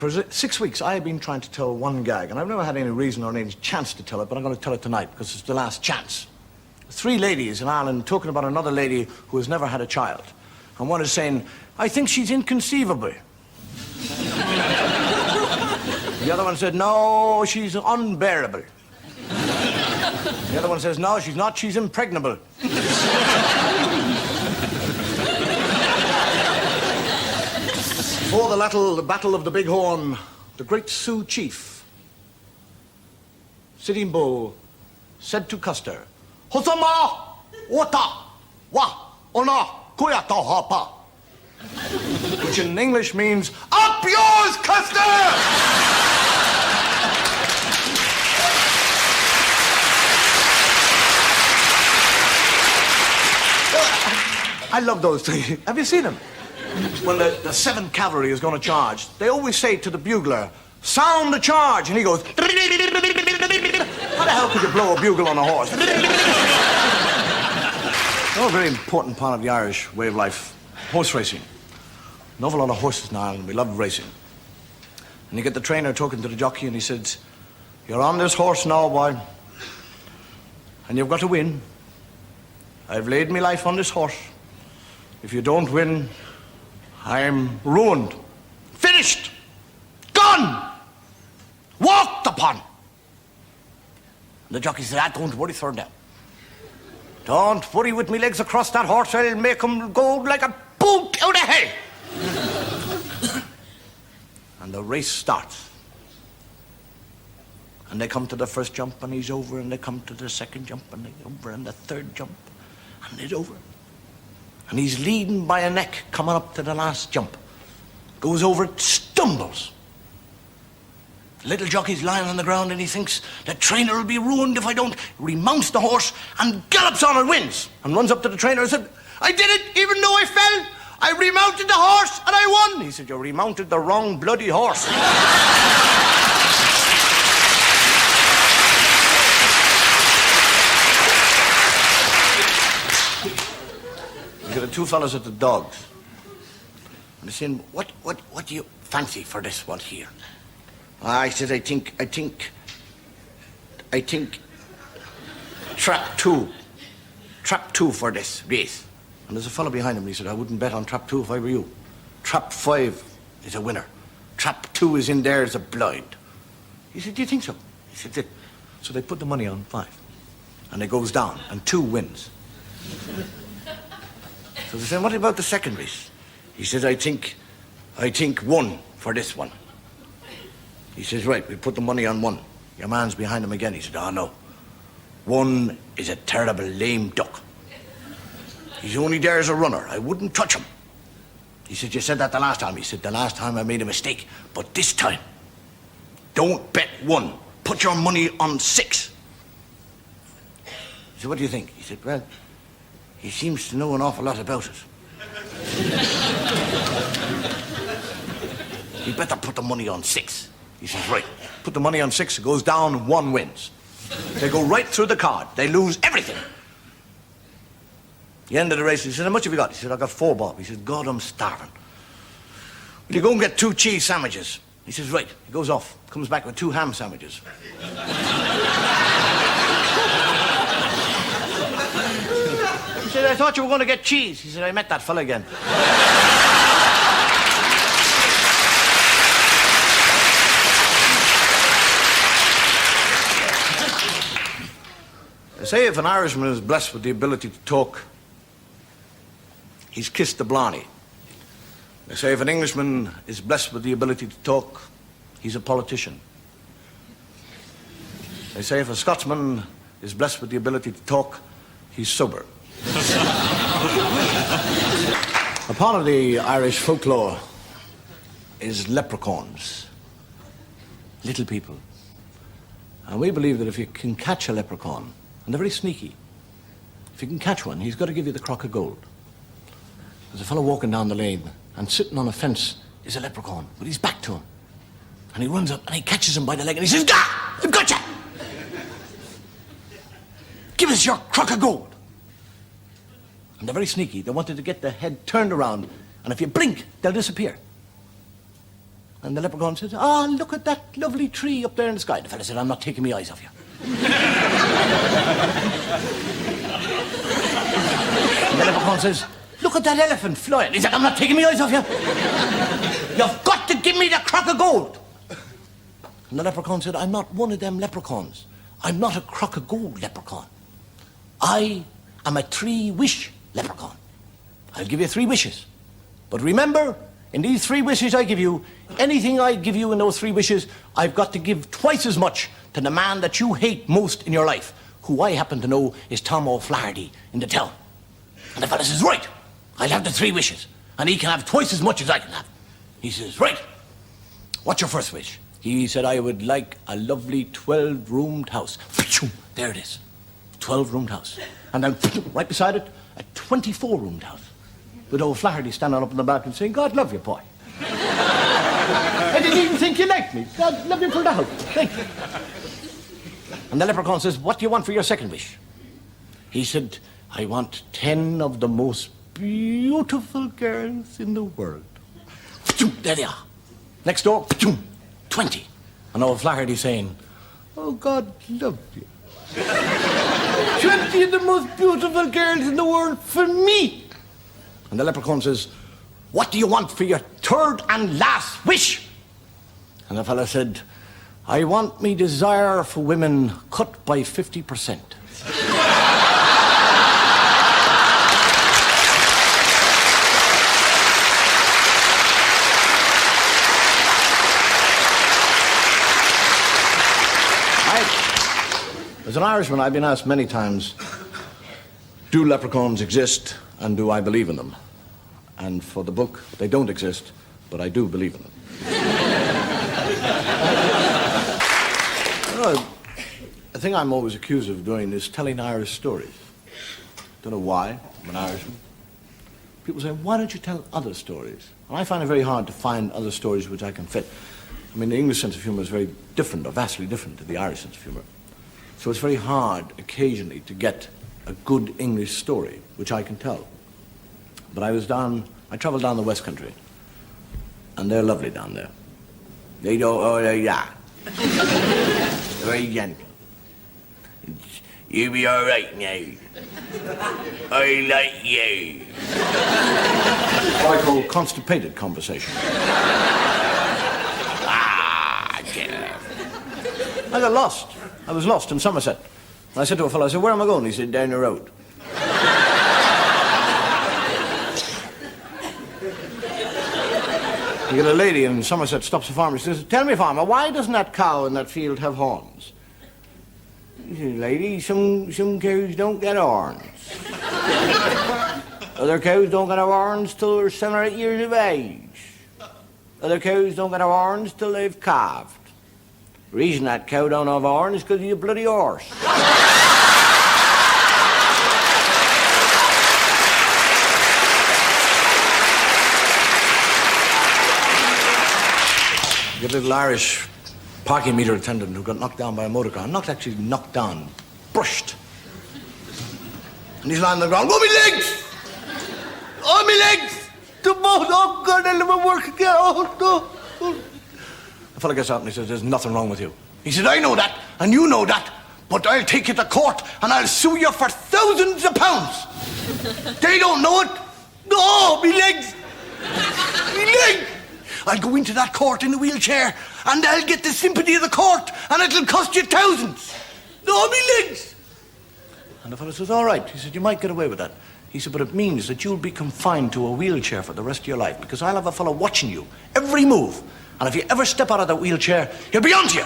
For 6 weeks, I have been trying to tell one gag, and I've never had any reason or any chance to tell it, but I'm going to tell it tonight because it's the last chance. 3 ladies in Ireland talking about another lady who has never had a child. And one is saying, I think she's inconceivable. The other one said, no, she's unbearable. The other one says, no, she's not, she's impregnable. Before the battle of the Big Horn, the great Sioux chief, Sitting Bull, said to Custer, Hosama, Ota, Wa, Ona, Kuyata Hapa. Which in English means, up yours, Custer! I love those three. Have you seen them? When the 7th Cavalry is going to charge, they always say to the bugler, sound the charge, and he goes, how the hell could you blow a bugle on a horse? Oh, a very important part of the Irish way of life, horse racing. An awful lot of horses in Ireland, we love racing. And you get the trainer talking to the jockey, and he says, you're on this horse now, boy, and you've got to win. I've laid my life on this horse. If you don't win, I'm ruined. Finished. Gone. Walked upon. The jockey said, don't worry, sir, now. Don't worry with me legs across that horse. I'll make him go like a boot out of hell. And the race starts. And they come to the first jump, and he's over, and they come to the second jump, and they're over, and the third jump, and it's over. And he's leading by a neck coming up to the last jump. Goes over, stumbles. The little jockey's lying on the ground and he thinks the trainer will be ruined if I don't. Remounts the horse and gallops on and wins. And runs up to the trainer and said, I did it even though I fell. I remounted the horse and I won. He said, you remounted the wrong bloody horse. You got the 2 fellas at the dogs. And they're saying, what do you fancy for this one here? I said, I think trap two for this race. And there's a fellow behind him, and he said, I wouldn't bet on trap 2 if I were you. Trap 5 is a winner. Trap 2 is in there as a blind. He said, do you think so? He said, yeah. So they put the money on 5. And it goes down, and 2 wins. So they said, what about the second race? He says, I think 1 for this one. He says, right, we put the money on 1. Your man's behind him again. He said, oh, no. 1 is a terrible lame duck. He's only there as a runner. I wouldn't touch him. He said, you said that the last time. He said, the last time I made a mistake. But this time, don't bet 1. Put your money on 6. He said, what do you think? He said, well, he seems to know an awful lot about it. You better put the money on 6. He says, right. Put the money on 6, it goes down, 1 wins. They go right through the card. They lose everything. The end of the race, he said, how much have you got? He said, I got 4 bob. He said, God, I'm starving. Will you go and get 2 cheese sandwiches? He says, right. He goes off, comes back with 2 ham sandwiches. He said, I thought you were going to get cheese. He said, I met that fella again. They say if an Irishman is blessed with the ability to talk, he's kissed the blarney. They say if an Englishman is blessed with the ability to talk, he's a politician. They say if a Scotsman is blessed with the ability to talk, he's sober. A part of the Irish folklore is leprechauns, little people. And we believe that if you can catch a leprechaun, and they're very sneaky, if you can catch one, he's got to give you the crock of gold. There's a fellow walking down the lane, and sitting on a fence is a leprechaun with his back to him. And he runs up and he catches him by the leg and he says, Gah! I've got you! Give us your crock of gold. And they're very sneaky. They wanted to get the head turned around, and if you blink, they'll disappear. And the leprechaun says, "Ah, look at that lovely tree up there in the sky." The fella said, "I'm not taking my eyes off you." And the leprechaun says, "Look at that elephant flying." He said, "I'm not taking my eyes off you. You've got to give me the crock of gold." And the leprechaun said, "I'm not one of them leprechauns. I'm not a crock of gold leprechaun. I am a 3-wish leprechaun. I'll give you 3 wishes. But remember, in these 3 wishes I give you, anything I give you in those 3 wishes, I've got to give twice as much to the man that you hate most in your life, who I happen to know is Tom O'Flaherty in the town." And the fella says, "Right, I'll have the 3 wishes, and he can have twice as much as I can have." He says, "Right, what's your first wish?" He said, "I would like a lovely 12-roomed house." There it is, 12-roomed house. And then right beside it, a 24-roomed house, with O'Flaherty standing up in the balcony saying, "God love you, boy. I didn't even think you liked me. God love you for the house. Thank you." And the leprechaun says, "What do you want for your second wish?" He said, "I want 10 of the most beautiful girls in the world." There they are. Next door, 20. And O'Flaherty saying, "Oh, God love you. 20 of the most beautiful girls in the world for me." And the leprechaun says, "What do you want for your third and last wish?" And the fella said, "I want me desire for women cut by 50%. As an Irishman, I've been asked many times, do leprechauns exist and do I believe in them? And for the book, they don't exist, but I do believe in them. The thing I'm always accused of doing is telling Irish stories. Don't know why, I'm an Irishman. People say, "Why don't you tell other stories?" And I find it very hard to find other stories which I can fit. I mean, the English sense of humor is very different, or vastly different to the Irish sense of humor. So it's very hard, occasionally, to get a good English story, which I can tell. But I traveled down the West Country, and they're lovely down there. They don't, they're very gentle. "You'll be all right now. I like you." What I call constipated conversation. I got lost. I was lost in Somerset. And I said to a fellow, I said, "Where am I going?" He said, "Down the road." You get a lady in Somerset stops a farmer. She says, "Tell me, farmer, why doesn't that cow in that field have horns?" He says, "Lady, some cows don't get horns. Other cows don't get horns till they're 7 or 8 years of age. Other cows don't get horns till they've calved. The reason that cow don't have horns is because he's a bloody horse." You get a little Irish parking meter attendant who got knocked down by a motor car. Not actually knocked down, brushed. And he's lying on the ground. "Oh, my legs! Oh, my legs! Oh, God, I'll never work again. Oh, no. Oh." The fellow gets out and he says, "There's nothing wrong with you." He said, "I know that, and you know that, but I'll take you to court and I'll sue you for thousands of pounds. They don't know it. No, me legs. Me legs. I'll go into that court in a wheelchair and I'll get the sympathy of the court and it'll cost you thousands. No, me legs." And the fellow says, "All right." He said, "You might get away with that." He said, "But it means that you'll be confined to a wheelchair for the rest of your life because I'll have a fellow watching you, every move. And if you ever step out of that wheelchair, he'll be onto you."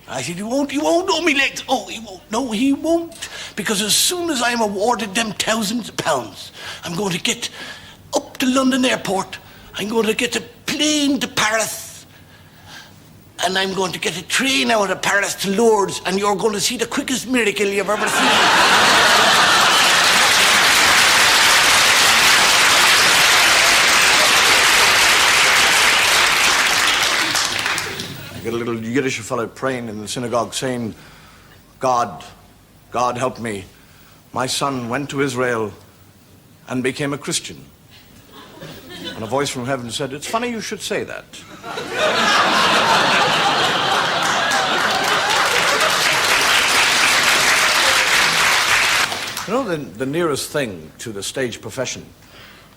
I said, "He won't, oh, me legs. Oh, he won't. No, he won't. Because as soon as I'm awarded them thousands of pounds, I'm going to get up to London Airport. I'm going to get a plane to Paris. And I'm going to get a train out of Paris to Lourdes. And you're going to see the quickest miracle you've ever seen." You get a little Yiddish fellow praying in the synagogue saying, God help me. My son went to Israel and became a Christian. And a voice from heaven said, "It's funny you should say that." You know the nearest thing to the stage profession?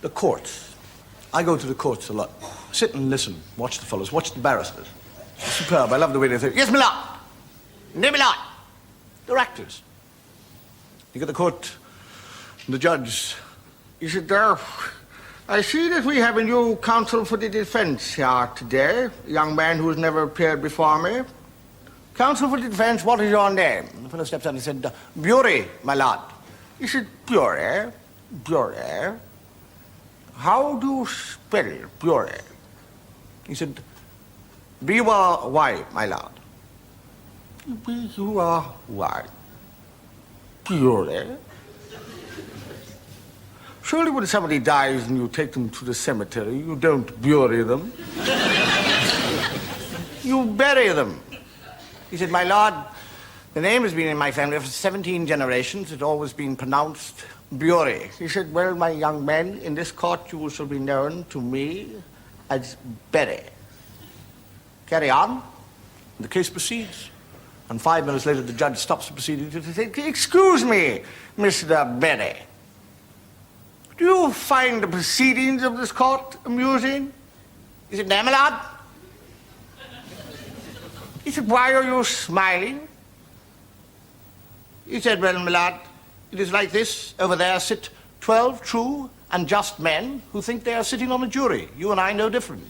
The courts. I go to the courts a lot. Sit and listen, watch the fellows, watch the barristers. Superb, I love the way they say, "Yes, my lord. No, my lord." They're actors. You get the court, and the judge, he said, "I see that we have a new counsel for the defense here today, a young man who has never appeared before me. Counsel for the defense, what is your name?" The fellow steps out and he said, "Bury, my lord." He said, "Bury? Bury? How do you spell Bury?" He said, "B-U-R-Y, my lord." B-U-R-Y. Bury? Surely when somebody dies and you take them to the cemetery, you don't bury them. You bury them. He said, "My lord, the name has been in my family for 17 generations. It's always been pronounced Bury." He said, "Well, my young man, in this court you shall be known to me as Berry. Carry on." The case proceeds. And 5 minutes later, the judge stops the proceedings and says, "Excuse me, Mr. Berry. Do you find the proceedings of this court amusing?" He said, "No, my lord." He said, "Why are you smiling?" He said, "Well, my lord, it is like this. Over there sit 12 true and just men who think they are sitting on a jury. You and I no different."